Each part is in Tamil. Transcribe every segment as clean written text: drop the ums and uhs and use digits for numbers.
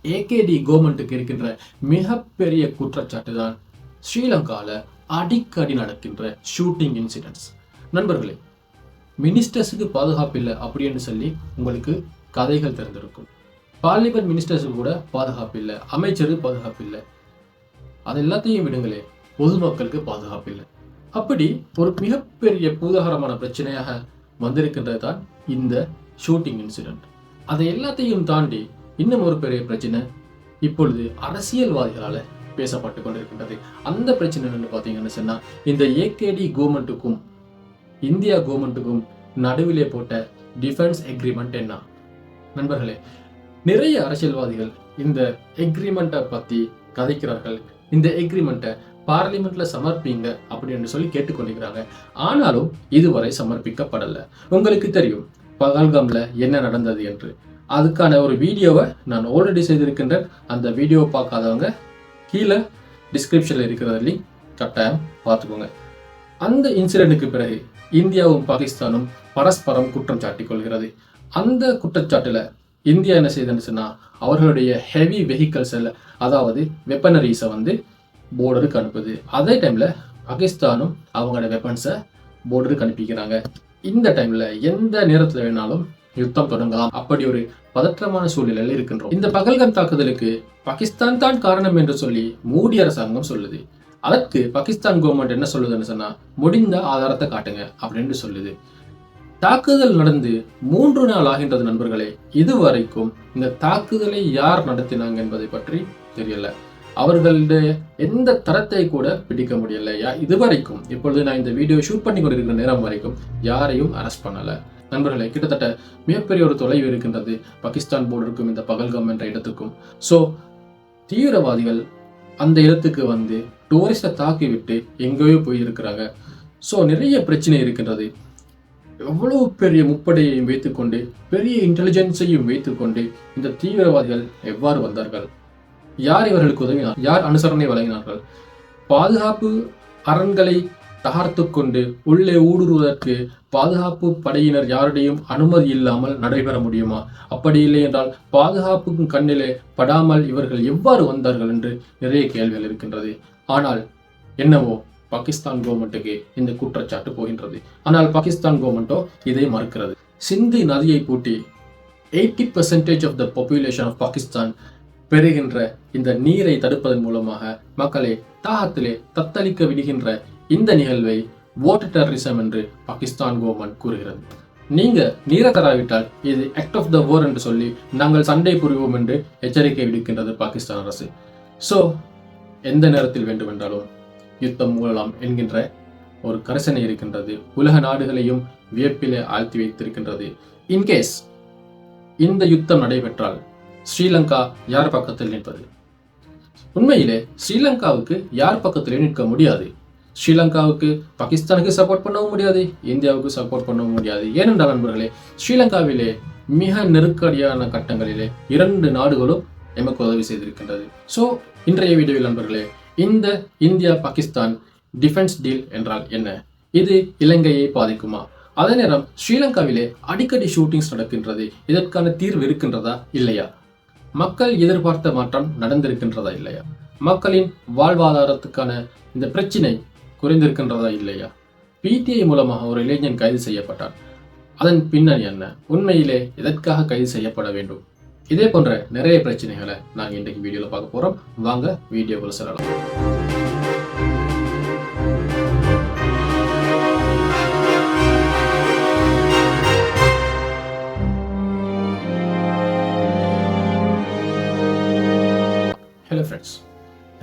ஏகேடி கவர்மெண்ட்டுக்கு இருக்கின்ற மிகப்பெரிய குற்றச்சாட்டு தான் ஸ்ரீலங்காவில் அடிக்கடி நடக்கின்ற ஷூட்டிங் இன்சிடென்ட்ஸ். நண்பர்களே, மினிஸ்டர்ஸுக்கு பாதுகாப்பு இல்லை அப்படின்னு சொல்லி உங்களுக்கு கதைகள் தெரிந்திருக்கும். பார்லிமெண்ட் மினிஸ்டர்ஸுக்கு கூட பாதுகாப்பு இல்லை, அமைச்சருக்கு பாதுகாப்பு இல்லை. அது எல்லாத்தையும் விடுங்களே, பொதுமக்களுக்கு பாதுகாப்பு இல்லை. அப்படி ஒரு மிகப்பெரிய பூதாகரமான பிரச்சனையாக வந்திருக்கின்றது தான் இந்த ஷூட்டிங் இன்சிடென்ட். அதை எல்லாத்தையும் தாண்டி இன்னும் ஒரு பெரிய பிரச்சனை இப்பொழுது அரசியல்வாதிகளால் பேசப்பட்டு கொண்டிருக்கின்றது. அந்த பிரச்சனை என்னன்னு பார்த்தீங்கன்னு சொன்னா, இந்த ஏகேடி கவர்மெண்ட்டுக்கும் இந்தியா கவர்மெண்ட்டுக்கும் நடுவிலே போட்ட டிஃபென்ஸ் எக்ரிமெண்ட் என்ன? நண்பர்களே, நிறைய அரசியல்வாதிகள் இந்த எக்ரிமெண்ட்டை பத்தி கதைக்கிறார்கள். இந்த எக்ரிமெண்ட்டை பார்லிமெண்ட்ல சமர்ப்பிங்க அப்படின்னு சொல்லி கேட்டுக்கொண்டிருக்கிறாங்க. ஆனாலும் இதுவரை சமர்ப்பிக்கப்படல. உங்களுக்கு தெரியும் பகல்காம்ல என்ன நடந்தது என்று. அதுக்கான ஒரு வீடியோவை நான் ஆல்ரெடி செய்திருக்கின்றேன். அந்த வீடியோவை பார்க்காதவங்க கீழே டிஸ்கிரிப்ஷன்ல இருக்கிற லிங்க் கட்டாயம் பார்த்துக்கோங்க. அந்த இன்சிடென்ட்டுக்கு பிறகு இந்தியாவும் பாகிஸ்தானும் பரஸ்பரம் குற்றம் சாட்டிக் கொள்கிறது. அந்த குற்றச்சாட்டுல இந்தியா என்ன செய்யுதுன்னு சொன்னா, அவர்களுடைய ஹெவி வெஹிக்கல்ஸ் அதாவது வெப்பனரிஸை போர்டருக்கு அனுப்புது. அதே டைம்ல பாகிஸ்தானும் அவங்களோட வெப்பன்ஸை போர்டருக்கு அனுப்பிக்கிறாங்க. இந்த டைம்ல எந்த நேரத்துல வேணாலும் யுத்தம் தொடங்கலாம். அப்படி ஒரு பதற்றமான சூழ்நிலையில் இருக்கின்றோம். இந்த பகல்காம் தாக்குதலுக்கு பாகிஸ்தான் தான் காரணம் என்று சொல்லி மோடி அரசாங்கம் சொல்லுது. அதற்கு பாகிஸ்தான் கவர்மெண்ட் என்ன சொல்லுதுன்னு சொன்னா, முடிந்த ஆதாரத்தை காட்டுங்க அப்படின்னு சொல்லுது. தாக்குதல் நடந்து 3 நாள் ஆகின்றது நண்பர்களே. இதுவரைக்கும் இந்த தாக்குதலை யார் நடத்தினாங்க என்பதை பற்றி தெரியல. அவர்களுடைய எந்த தரத்தை கூட பிடிக்க முடியல. இதுவரைக்கும் இப்பொழுது நான் இந்த வீடியோ ஷூட் பண்ணி கொண்டிருக்கிற நேரம் வரைக்கும் யாரையும் அரெஸ்ட் பண்ணல. நண்பர்களே, கிட்டத்தட்ட மிகப்பெரிய ஒரு தொலைவு இருக்கின்றது பாகிஸ்தான் போர்டருக்கும் இந்த பகல்காம் என்ற இடத்துக்கும். ஸோ தீவிரவாதிகள் அந்த இடத்துக்கு டூரிஸ்டை தாக்கி விட்டு எங்கேயோ போயிருக்கிறாங்க. ஸோ நிறைய பிரச்சனை இருக்கின்றது. எவ்வளவு பெரிய முப்படையையும் வைத்துக்கொண்டு பெரிய இன்டெலிஜென்ஸையும் வைத்துக்கொண்டு இந்த தீவிரவாதிகள் எவ்வாறு வந்தார்கள்? யார் இவர்களுக்கு உதவினார்? யார் அனுசரணை வழங்கினார்கள்? பாதுகாப்பு அரண்களை தகர்த்து கொண்டு உள்ளே ஊடுருவதற்கு பாதுகாப்பு படையினர் யாருடையும் அனுமதி இல்லாமல் நடைபெற முடியுமா? அப்படி இல்லை என்றால் பாதுகாப்புக்கும் கண்ணிலே படாமல் இவர்கள் எவ்வாறு வந்தார்கள் என்று நிறைய கேள்விகள் இருக்கின்றது. ஆனால் என்னவோ பாகிஸ்தான் கவர்மெண்ட்டுக்கு இந்த குற்றச்சாட்டு போகின்றது. ஆனால் பாகிஸ்தான் கவர்மெண்டோ இதை மறுக்கிறது. சிந்து நதியை பூட்டி 80% of the population of Pakistan பெறுகின்ற இந்த நீரை தடுப்பதன் மூலமாக மக்களை தாகத்திலே தத்தளிக்க விடுகின்ற இந்த நிகழ்வை வாட்டர் டெரரிசம் என்று பாகிஸ்தான் கவர்மெண்ட் கூறுகிறது. நீங்க நீரை தராவிட்டால் இது ஆக்ட் ஆஃப் த வார் என்று சொல்லி நாங்கள் சண்டை புரிவோம் என்று எச்சரிக்கை விடுக்கின்றது பாகிஸ்தான் அரசு. ஸோ எந்த நேரத்தில் வேண்டுமென்றாலும் யுத்தம் மூழலாம் என்கின்ற ஒரு கரிசனை இருக்கின்றது. உலக நாடுகளையும் வியப்பிலே ஆழ்த்தி வைத்திருக்கின்றது. இன்கேஸ் இந்த யுத்தம் நடைபெற்றால் ஸ்ரீலங்கா யார் பக்கத்தில் நிற்பது? உண்மையிலே ஸ்ரீலங்காவுக்கு யார் பக்கத்திலே நிற்க முடியாது. ஸ்ரீலங்காவுக்கு பாகிஸ்தானுக்கு சப்போர்ட் பண்ணவும் முடியாது, இந்தியாவுக்கு சப்போர்ட் பண்ணவும் முடியாது. ஏனென்றால் நண்பர்களே, ஸ்ரீலங்காவிலே மிக நெருக்கடியான கட்டங்களிலே 2 நாடுகளும் எமக்கு உதவி செய்திருக்கின்றது. ஸோ இன்றைய வீடியோவில் நண்பர்களே, இந்த இந்தியா பாகிஸ்தான் டிஃபென்ஸ் டீல் என்றால் என்ன? இது இலங்கையை பாதிக்குமா? அதே நேரம் ஸ்ரீலங்காவிலே அடிக்கடி ஷூட்டிங்ஸ் நடக்கின்றது. இதற்கான தீர்வு இருக்கின்றதா இல்லையா? மக்கள் எதிர்பார்த்த மாற்றம் நடந்திருக்கின்றதா இல்லையா? மக்களின் வாழ்வாதாரத்துக்கான இந்த பிரச்சினை குறைந்திருக்கின்றதா இல்லையா? பிடிஐ மூலமாக ஒரு இளைஞன் கைது செய்யப்பட்டார். அதன் பின்னணி என்ன? உண்மையிலே எதற்காக கைது செய்யப்பட வேண்டும்? இதே போன்ற நிறைய பிரச்சனைகளை நாங்கள் இன்றைக்கு வீடியோல பார்க்க போறோம். வாங்க வீடியோக்குள்ள செல்லலாம். ஹலோ ஃப்ரெண்ட்ஸ்,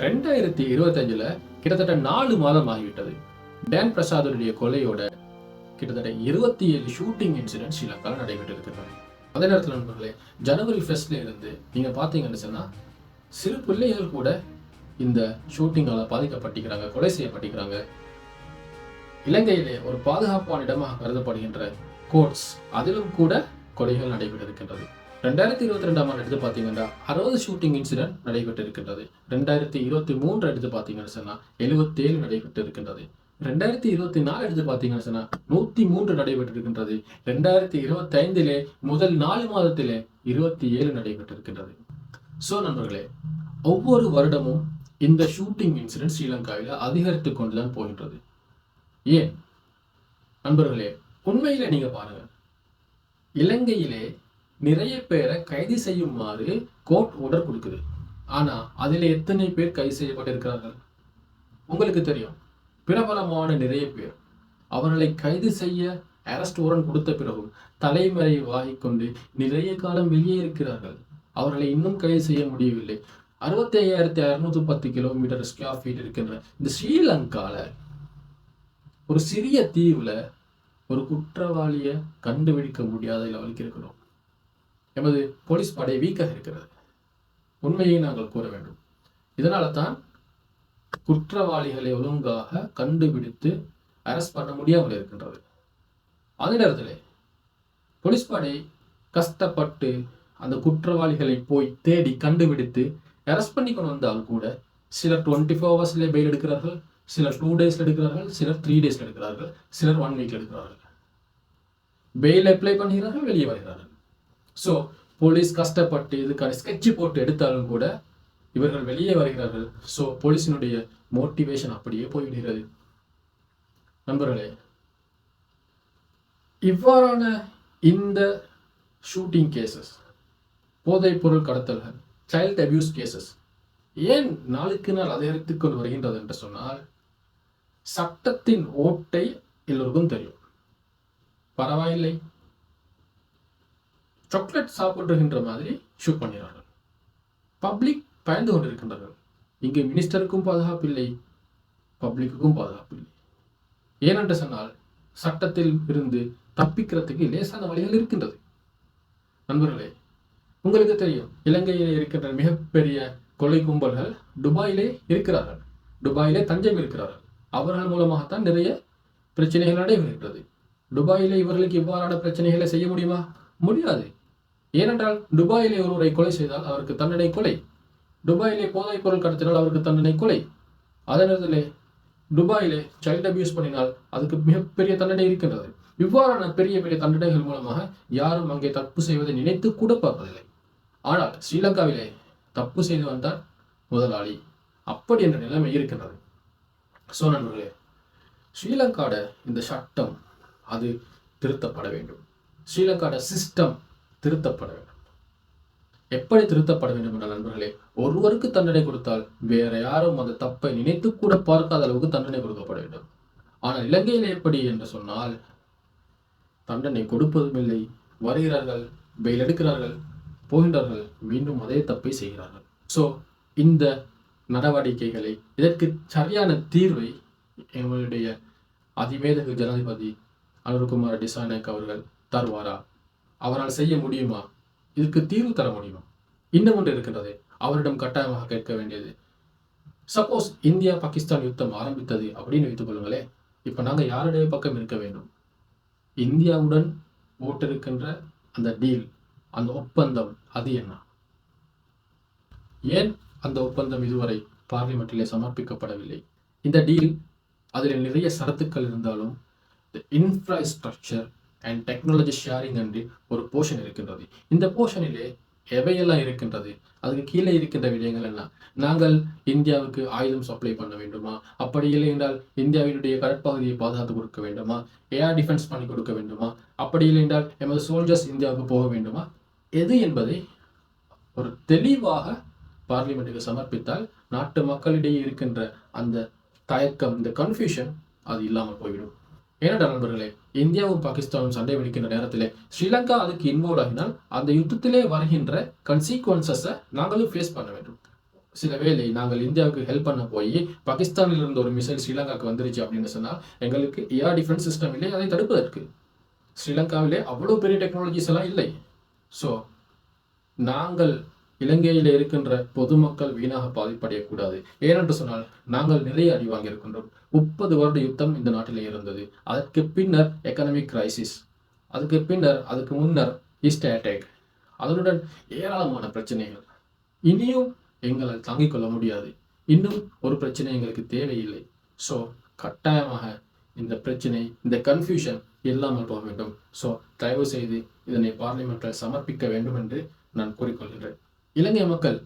2025 கிட்டத்தட்ட 4 மாதம் ஆகிவிட்டது. டேன் பிரசாதுடைய கொலையோட கிட்டத்தட்ட 27 ஷூட்டிங் இன்சிடென்ட் ஸ்ரீலங்காவில் நடைபெற்று இருக்கிறது. அதே நேரத்தில் நண்பர்களே, ஜனவரி 1 இருந்து நீங்க பார்த்தீங்கன்னு சொன்னா சிறு பிள்ளைகள் கூட இந்த ஷூட்டிங்கால பாதிக்கப்பட்டிருக்கிறாங்க, கொலை செய்யப்பட்டிருக்கிறாங்க. இலங்கையிலே ஒரு பாதுகாப்பான இடமாக கருதப்படுகின்ற கோட்ஸ், அதிலும் கூட கொலைகள் நடைபெற்றிருக்கின்றது. 2022 எடுத்து பார்த்தீங்கன்னா 60 ஷூட்டிங் இன்சிடென்ட் நடைபெற்று இருக்கின்றது. 2023 எடுத்து பார்த்தீங்கன்னு சொன்னா 77 நடைபெற்று இருக்கின்றது. 2024 எடுத்து பார்த்தீங்கன்னு சொன்னா 103 நடைபெற்று இருக்கின்றது. 2025 முதல் 4 மாதத்திலே 27 நடைபெற்று இருக்கின்றது. ஸோ நண்பர்களே, ஒவ்வொரு வருடமும் இந்த ஷூட்டிங் இன்சிடென்ட் ஸ்ரீலங்காவில் அதிகரித்து கொண்டுதான் போகின்றது. ஏன் நண்பர்களே, உண்மையில நீங்க பாருங்க, இலங்கையிலே நிறைய பேரை கைது செய்யுமாறு கோர்ட் ஆர்டர் கொடுக்குது. ஆனா அதில் எத்தனை பேர் கைது செய்யப்பட்டிருக்கிறார்கள் உங்களுக்கு தெரியும். பிரபலமான நிறைய பேர் அவர்களை கைது செய்ய அரெஸ்ட் வாரண்ட் கொடுத்த பிறகும் தலைமறைவாகி கொண்டு நிறைய காலம் வெளியே இருக்கிறார்கள். அவர்களை இன்னும் கைது செய்ய முடியவில்லை. 65,610 கிலோமீட்டர் ஸ்கொயர் ஃபீட் இருக்கின்ற இந்த ஸ்ரீலங்கால ஒரு சிறிய தீவுல ஒரு குற்றவாளியை கண்டுபிடிக்க முடியாத லெவலுக்கு இருக்கிறோம். எமது போலீஸ் படை வீக்காக இருக்கிறது. உண்மையை நாங்கள் கூற வேண்டும். இதனால தான் குற்றவாளிகளை ஒழுங்காக கண்டுபிடித்து அரெஸ்ட் பண்ண முடியாமல் இருக்கின்றது. அதே நேரத்தில் போலீஸ் படை கஷ்டப்பட்டு அந்த குற்றவாளிகளை போய் தேடி கண்டுபிடித்து அரெஸ்ட் பண்ணி கொண்டு வந்தால் கூட சிலர் 24 ஹவர்ஸ்ல பெயில் எடுக்கிறார்கள், சிலர் 2 டேஸ்ல எடுக்கிறார்கள், சிலர் 3 டேஸ்ல எடுக்கிறார்கள், சிலர் 1 வீக்ல எடுக்கிறார்கள். பெயில் அப்ளை பண்ணுகிறார்கள், வெளியே வருகிறார்கள். ஸோ போலீஸ் கஷ்டப்பட்டு இதுக்கான ஸ்கெட்ச் போட்டு எடுத்தாலும் கூட இவர்கள் வெளியே வருகிறார்கள். ஸோ போலீஸினுடைய மோட்டிவேஷன் அப்படியே போய்விடுகிறது. நண்பர்களே, இவ்வாறான இந்த ஷூட்டிங் கேசஸ், போதைப் பொருள் கடத்தல்கள், சைல்ட் அபியூஸ் கேசஸ் ஏன் நாளுக்கு நாள் அதிகரித்து கொண்டு வருகின்றது என்று சொன்னால், சட்டத்தின் ஓட்டை எல்லோருக்கும் தெரியும். பரவாயில்லை, சாக்லேட் சாப்பிடுகின்ற மாதிரி ஷூட் பண்ணுகிறார்கள். பப்ளிக் பயந்து கொண்டிருக்கின்றார்கள். இங்கு மினிஸ்டருக்கும் பாதுகாப்பில்லை, பப்ளிக்குக்கும் பாதுகாப்பில்லை. ஏனென்று சொன்னால் சட்டத்தில் இருந்து தப்பிக்கிறதுக்கு லேசான வழிகள் இருக்கின்றது. நண்பர்களே, உங்களுக்கு தெரியும், இலங்கையில் இருக்கின்ற மிகப்பெரிய கொலை கும்பல்கள் துபாயிலே இருக்கிறார்கள். துபாயிலே தஞ்சம் இருக்கிறார்கள். அவர்கள் மூலமாகத்தான் நிறைய பிரச்சனைகள் நடைபெறுகிறது. துபாயிலே இவர்களுக்கு இவ்வாறான பிரச்சனைகளை செய்ய முடியுமா? முடியாது. ஏனென்றால் துபாயிலே ஒருவரை கொலை செய்தால் அவருக்கு தண்டனை கொலை. துபாயிலே போதைப் பொருள் கடத்தினால் அவருக்கு தண்டனை கொலை. அதே நேரத்திலே துபாயிலே சைல்ட் அபியூஸ் பண்ணினால் அதுக்கு மிகப்பெரிய தண்டனை இருக்கின்றது. இவ்வாறான பெரிய பெரிய தண்டனைகள் மூலமாக யாரும் அங்கே தப்பு செய்வதை நினைத்து கூட பார்ப்பதில்லை. ஆனால் ஸ்ரீலங்காவிலே தப்பு செய்தவன் தான் முதலாளி. அப்படி என்ற நிலைமை இருக்கின்றது. ஸோ நண்பர்களே, ஸ்ரீலங்காட இந்த சட்டம் அது திருத்தப்பட வேண்டும். ஸ்ரீலங்காட சிஸ்டம் திருத்தப்பட வேண்டும். எப்படி திருத்தப்பட வேண்டும் என்ற நண்பர்களே, ஒருவருக்கு தண்டனை கொடுத்தால் வேற யாரும் அந்த தப்பை நினைத்து கூட பார்க்காத அளவுக்கு தண்டனை கொடுக்கப்பட வேண்டும். ஆனால் இலங்கையில் எப்படி என்று சொன்னால், தண்டனை கொடுப்பதும் இல்லை, வருகிறார்கள், பெயில் எடுக்கிறார்கள், போகின்றார்கள், மீண்டும் அதே தப்பை செய்கிறார்கள். ஸோ இந்த நடவடிக்கைகளை, இதற்கு சரியான தீர்வை எங்களுடைய அதிவேதகு ஜனாதிபதி அனுரகுமார திசாநாயக்க அவர்கள் தருவாரா? அவரால் செய்ய முடியுமா? இதுக்கு தீர்வு தர முடியுமா? இன்னும் ஒன்று இருக்கின்றது, அவரிடம் கட்டாயமாக கேட்க வேண்டியது. சப்போஸ் இந்தியா பாகிஸ்தான் யுத்தம் ஆரம்பித்தது அப்படின்னு வைத்துக் கொள்ளுங்களே, இப்ப நாங்க யாருடைய பக்கம் இருக்க வேண்டும்? இந்தியாவுடன் போட்டிருக்கின்ற அந்த டீல், அந்த ஒப்பந்தம், அது என்ன? ஏன் அந்த ஒப்பந்தம் இதுவரை பார்லிமெண்டிலே சமர்ப்பிக்கப்படவில்லை? இந்த டீல், அதில் நிறைய சரத்துக்கள் இருந்தாலும் இன்ஃப்ராஸ்ட்ரக்சர் அண்ட் டெக்னாலஜி ஷேரிங் என்று ஒரு போர்ஷன் இருக்கின்றது. இந்த போர்ஷனிலே எவையெல்லாம் இருக்கின்றது? அதுக்கு கீழே இருக்கின்ற விடயங்கள் என்ன? நாங்கள் இந்தியாவுக்கு ஆயுதம் சப்ளை பண்ண வேண்டுமா? அப்படி இல்லை என்றால் இந்தியாவினுடைய கடற்பகுதியை பாதுகாத்து கொடுக்க வேண்டுமா? ஏர் டிஃபென்ஸ் பண்ணி கொடுக்க வேண்டுமா? அப்படி இல்லை என்றால் எமது சோல்ஜர்ஸ் இந்தியாவுக்கு போக வேண்டுமா? எது என்பதை ஒரு தெளிவாக பார்லிமெண்ட்டுக்கு சமர்ப்பித்தால் நாட்டு மக்களிடையே இருக்கின்ற அந்த தயக்கம், இந்த கன்ஃபியூஷன், அது இல்லாமல் போய்விடும். ஏனென்றால் நண்பர்களே, இந்தியாவும் பாகிஸ்தானும் சண்டை வெடிக்கின்ற நேரத்திலே ஸ்ரீலங்கா அதுக்கு இன்வால்வ் ஆகினால் அந்த யுத்தத்திலே வருகின்ற கன்சீக்வன்சஸை நாங்களும் ஃபேஸ் பண்ண வேண்டும். சில வேளை நாங்கள் இந்தியாவுக்கு ஹெல்ப் பண்ண போய் பாகிஸ்தானில் இருந்த ஒரு மிசைல் ஸ்ரீலங்காவுக்கு வந்துருச்சு அப்படின்னு சொன்னால் எங்களுக்கு ஏர் டிஃபென்ஸ் சிஸ்டம் இல்லை அதை தடுப்பதற்கு. ஸ்ரீலங்காவிலே அவ்வளோ பெரிய டெக்னாலஜிஸ் எல்லாம் இல்லை. ஸோ நாங்கள் இலங்கையில் இருக்கின்ற பொதுமக்கள் வீணாக பாதிப்படையக்கூடாது. ஏனென்று சொன்னால் நாங்கள் நிறைய அடி வாங்கியிருக்கின்றோம். 30 வருட யுத்தம் இந்த நாட்டிலே இருந்தது. அதற்கு பின்னர் எக்கனாமிக் கிரைசிஸ், அதுக்கு முன்னர் ஈஸ்ட் அட்டாக், அதனுடன் ஏராளமான பிரச்சனைகள். இனியும் எங்களால் தாங்கிக் கொள்ள முடியாது. இன்னும் ஒரு பிரச்சனை எங்களுக்கு தேவையில்லை. ஸோ கட்டாயமாக இந்த பிரச்சனை, இந்த கன்ஃபியூஷன் இல்லாமல் போக வேண்டும். ஸோ தயவு செய்து இதனை பார்லிமெண்டில் சமர்ப்பிக்க வேண்டும் என்று நான் கூறிக்கொள்கிறேன். இலங்கை மக்கள்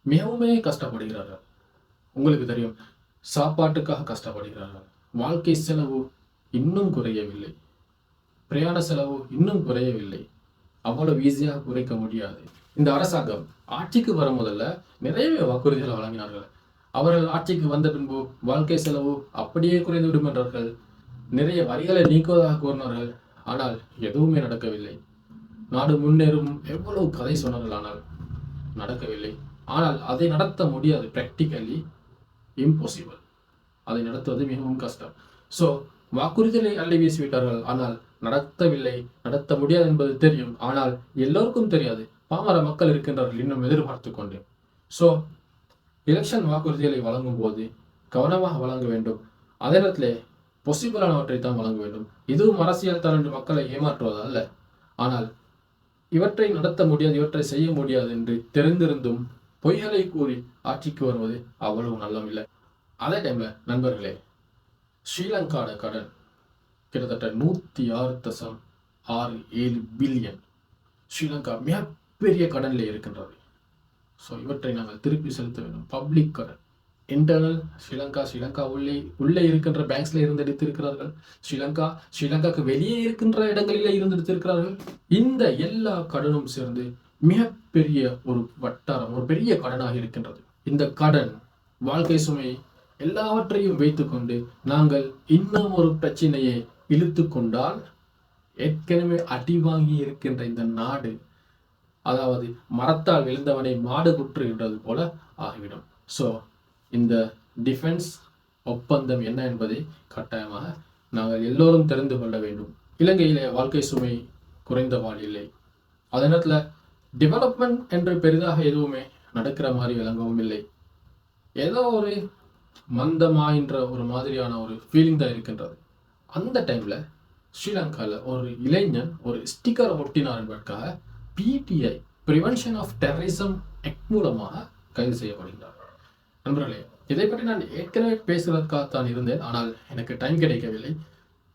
மிகவுமே கஷ்டப்படுகிறார்கள். உங்களுக்கு தெரியும், சாப்பாட்டுக்காக கஷ்டப்படுகிறார்கள். வாழ்க்கை செலவு இன்னும் குறையவில்லை, பிரயாண செலவு இன்னும் குறையவில்லை. அவ்வளவு ஈஸியாக குறைக்க முடியாது. இந்த அரசாங்கம் ஆட்சிக்கு வர முதல்ல நிறையவே வாக்குறுதிகளை வழங்கினார்கள். அவர்கள் ஆட்சிக்கு வந்த பின்பு வாழ்க்கை செலவு அப்படியே குறைந்து விடும் என்றார்கள். நிறைய வரிகளை நீக்குவதாக கூறினார்கள். ஆனால் எதுவுமே நடக்கவில்லை. நாடு முன்னேறும் எவ்வளவு கதை சொன்னார்கள், ஆனால் நடக்கவில்லை. ஆனால் அதை நடத்த முடியாது. Practically impossible. அதை நடத்துவது மிகவும் கஷ்டம். ஸோ வாக்குறுதிகளை அள்ளி வீசிவிட்டார்கள், ஆனால் நடத்தவில்லை. நடத்த முடியாது என்பது தெரியும், ஆனால் எல்லோருக்கும் தெரியாது. பாமர மக்கள் இருக்கின்றார்கள் இன்னும் எதிர்பார்த்து கொண்டு. ஸோ எலெக்ஷன் வாக்குறுதிகளை வழங்கும் போது கவனமாக வழங்க வேண்டும். அதே நேரத்தில் பொசிபிளானவற்றை தான் வழங்க வேண்டும். இதுவும் அரசியல் தான் என்று மக்களை ஏமாற்றுவது அல்ல. ஆனால் இவற்றை நடத்த முடியாது, இவற்றை செய்ய முடியாது என்று தெரிந்திருந்தும் பொய்களை கூறி ஆட்சிக்கு வருவது அவ்வளவு நல்லமில்லை. அதே டைம்ல நண்பர்களே, ஸ்ரீலங்காவோட கடன் கிட்டத்தட்ட 106.67 பில்லியன். ஸ்ரீலங்கா மிகப்பெரிய கடனில் இருக்கின்றது. ஸோ இவற்றை நாங்கள் திருப்பி செலுத்த வேண்டும். பப்ளிக் கடன், இன்டர்னல் ஸ்ரீலங்கா உள்ளே இருக்கின்ற பேங்க்ஸ்ல இருந்து எடுத்திருக்கிறார்கள். ஸ்ரீலங்காக்கு வெளியே இருக்கின்ற இடங்களிலே இருந்து எடுத்திருக்கிறார்கள். இந்த எல்லா கடனும் சேர்ந்து மிகப்பெரிய ஒரு வட்டாரம், ஒரு பெரிய கடனாக இருக்கின்றது. இந்த கடன், வாழ்க்கை சுமை எல்லாவற்றையும் வைத்துக்கொண்டு நாங்கள் இன்னும் ஒரு பிரச்சனையை இழுத்து கொண்டால் ஏற்கனவே அடி வாங்கி இருக்கின்ற இந்த நாடு, அதாவது மரத்தால் விழுந்தவனை மாடு குற்றுகின்றது போல ஆகிவிடும். ஸோ இந்த டிஃபென்ஸ் ஒப்பந்தம் என்ன என்பதை கட்டாயமாக நாங்கள் எல்லோரும் தெரிந்து கொள்ள வேண்டும். இலங்கையிலே வாழ்க்கை சுமை குறைந்தவாறு இல்லை. அதே நேரத்தில் டெவலப்மெண்ட் என்று பெரிதாக எதுவுமே நடக்கிற மாதிரி விளங்கவும் இல்லை. ஏதோ ஒரு மந்தமாயின்ற ஒரு மாதிரியான ஒரு ஃபீலிங் தான் இருக்கின்றது. அந்த டைம்ல ஸ்ரீலங்காவில் ஒரு இளைஞன் ஒரு ஸ்டிக்கர் ஒட்டினார் என்பதற்காக PTI, prevention of terrorism act மூலமாக கைது செய்யப்படுகிறார். நண்பர்களே, இதை பற்றி நான் ஏற்கனவே பேசுவதற்காகத்தான் இருந்தேன், ஆனால் எனக்கு டைம் கிடைக்கவில்லை.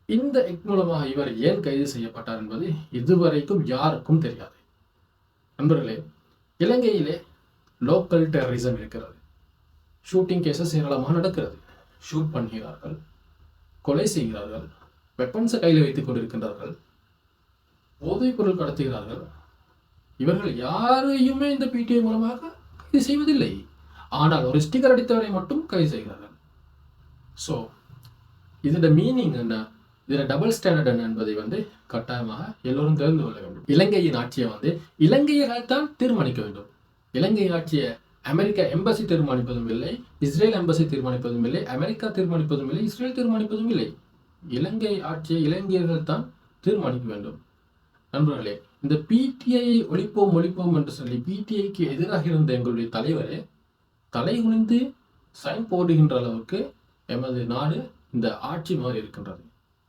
இந்த ஆக்ட் மூலமாக இவர் ஏன் கைது செய்யப்பட்டார் என்பது இதுவரைக்கும் யாருக்கும் தெரியாது. நண்பர்களே, இலங்கையிலே லோக்கல் டெரரிசம் இருக்கிறது. ஷூட்டிங் கேசஸ் ஏராளமாக நடக்கிறது. ஷூட் பண்ணுகிறார்கள், கொலை செய்கிறார்கள், வெப்பன்ஸை கையில் வைத்துக் கொண்டிருக்கின்றார்கள், போதைப் பொருள் கடத்துகிறார்கள். இவர்கள் யாரையுமே இந்த பிடிஐ மூலமாக கைது செய்வதில்லை. ஆனால் ஒரு ஸ்டிக்கர் அடித்தவரை மட்டும் கைது செய்கிறார்கள். ஸோ இதோட மீனிங் என்ன, இதோட டபுள் ஸ்டாண்டர்ட் என்ன என்பதை கட்டாயமாக எல்லோரும் தெரிந்து கொள்ள வேண்டும். இலங்கையின் ஆட்சியை இலங்கையர்கள் தான் தீர்மானிக்க வேண்டும். இலங்கை ஆட்சியை அமெரிக்கா எம்பசி தீர்மானிப்பதும் இல்லை, இஸ்ரேல் எம்பசி தீர்மானிப்பதும் இல்லை, அமெரிக்கா தீர்மானிப்பதும் இல்லை, இஸ்ரேல் தீர்மானிப்பதும் இல்லை. இலங்கை ஆட்சியை இலங்கையர்கள் தான் தீர்மானிக்க வேண்டும். நண்பர்களே, இந்த பிடிஐயை ஒழிப்போம் என்று சொல்லி பிடிஐக்கு எதிராக இருந்த எங்களுடைய தலைவரே தலை குனிந்து சைன் போடுகின்ற அளவுக்கு எமது நாடு இந்த ஆட்சி மாதிரி இருக்கின்றது.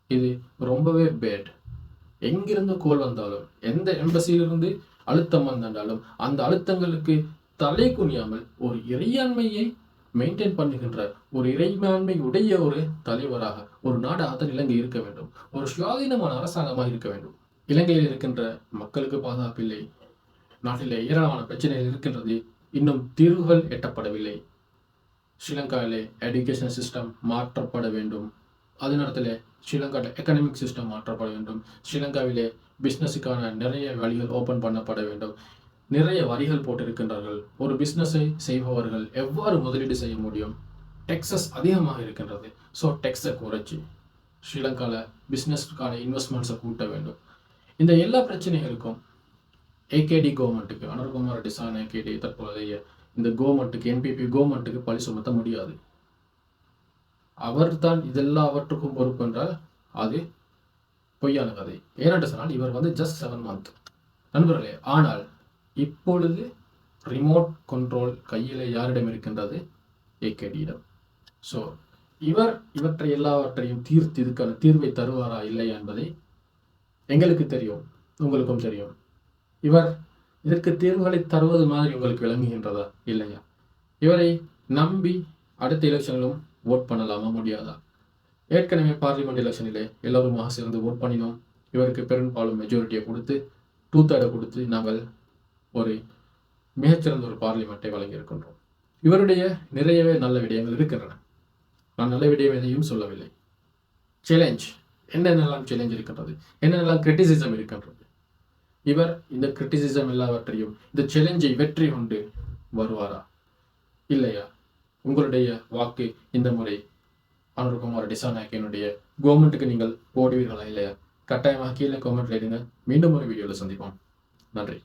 இது ரொம்பவே பேட். எங்கிருந்து கோல் வந்தாலும், எந்த எம்பசியிலிருந்து அழுத்தம் வந்தாலும் அந்த அழுத்தங்களுக்கு தலை குனியாமல் ஒரு இறையாண்மையை மெயின்டைன் பண்ணுகின்ற ஒரு இறையாண்மை உடைய ஒரு தலைவராக ஒரு நாடாக இலங்கை இருக்க வேண்டும். ஒரு சுயாதீனமான அரசாங்கமாக இருக்க வேண்டும். இலங்கையில் இருக்கின்ற மக்களுக்கு பாதுகாப்பில்லை. நாட்டிலே ஏராளமான பிரச்சனைகள் இருக்கின்றது. இன்னும் தீர்வுகள் எட்டப்படவில்லை. ஸ்ரீலங்காவிலே எஜுகேஷன் சிஸ்டம் மாற்றப்பட வேண்டும். அதே நேரத்தில் ஸ்ரீலங்காவில் எக்கனாமிக் சிஸ்டம் மாற்றப்பட வேண்டும். ஸ்ரீலங்காவிலே பிஸ்னஸுக்கான நிறைய வழிகள் ஓப்பன் பண்ணப்பட வேண்டும். நிறைய வரிகள் போட்டிருக்கின்றார்கள். ஒரு பிஸ்னஸை செய்பவர்கள் எவ்வாறு முதலீடு செய்ய முடியும்? டெக்ஸஸ் அதிகமாக இருக்கின்றது. ஸோ டெக்ஸை குறைச்சி ஸ்ரீலங்காவில் பிஸ்னஸ்க்கான இன்வெஸ்ட்மெண்ட்ஸை கூட்ட வேண்டும். இந்த எல்லா பிரச்சனைகளுக்கும் ஏகேடி கவர்மெண்ட்டுக்கு, அனுர்குமார் டிசான் ஏகேடி தற்போதைய இந்த கவர்மெண்ட்டுக்கு, என்பிபி கவர்மெண்ட்டுக்கு பழி சுமத்த முடியாது. அவர் தான் இதெல்லாவற்றுக்கும் பொறுப்பு என்றால் அது பொய்யான கதை. ஏனென்று சொன்னால் இவர் ஜஸ்ட் 7 months நண்பர்களே. ஆனால் இப்பொழுது ரிமோட் கண்ட்ரோல் கையில் யாரிடம் இருக்கின்றது? ஏகேடியிடம். ஸோ இவற்றை எல்லாவற்றையும் தீர்த்து இதுக்கான தீர்வை தருவாரா இல்லையா என்பதை எங்களுக்கு தெரியும், உங்களுக்கும் தெரியும். இவர் இதற்கு தீர்வுகளை தருவது மாதிரி உங்களுக்கு விளங்குகின்றதா இல்லையா? இவரை நம்பி அடுத்த எலெக்ஷனிலும் ஓட் பண்ணலாமா, முடியாதா? ஏற்கனவே பார்லிமெண்ட் எலெக்ஷனிலே எல்லோருமாக சேர்ந்து ஓட் பண்ணினோம். இவருக்கு பெரும்பாலும் மெஜாரிட்டியை கொடுத்து 2/3 கொடுத்து நாங்கள் ஒரு மிகச்சிறந்த ஒரு பார்லிமெண்ட்டை வழங்கியிருக்கின்றோம். இவருடைய நிறையவே நல்ல விடயங்கள் இருக்கின்றன. நான் நல்ல விடயம் எதையும் சொல்லவில்லை. சேலஞ்ச் என்னென்னலாம் சேலஞ்ச் இருக்கின்றது, என்னென்னலாம் கிரிட்டிசிசம் இருக்கின்றது. இவர் இந்த கிரிட்டிசிசம் எல்லாவற்றையும் இந்த சேலஞ்சை வெற்றி கொண்டு வருவாரா இல்லையா? உங்களுடைய வாக்கு இந்த முறை அனுர்குமார் திசாநாயக்கனுடைய கவர்மெண்ட்டுக்கு நீங்கள் போடுவீர்களா இல்லையா? கட்டாயமாக கீழே கமெண்ட்ல இடுங்க. மீண்டும் ஒரு வீடியோவில் சந்திப்போம். நன்றி.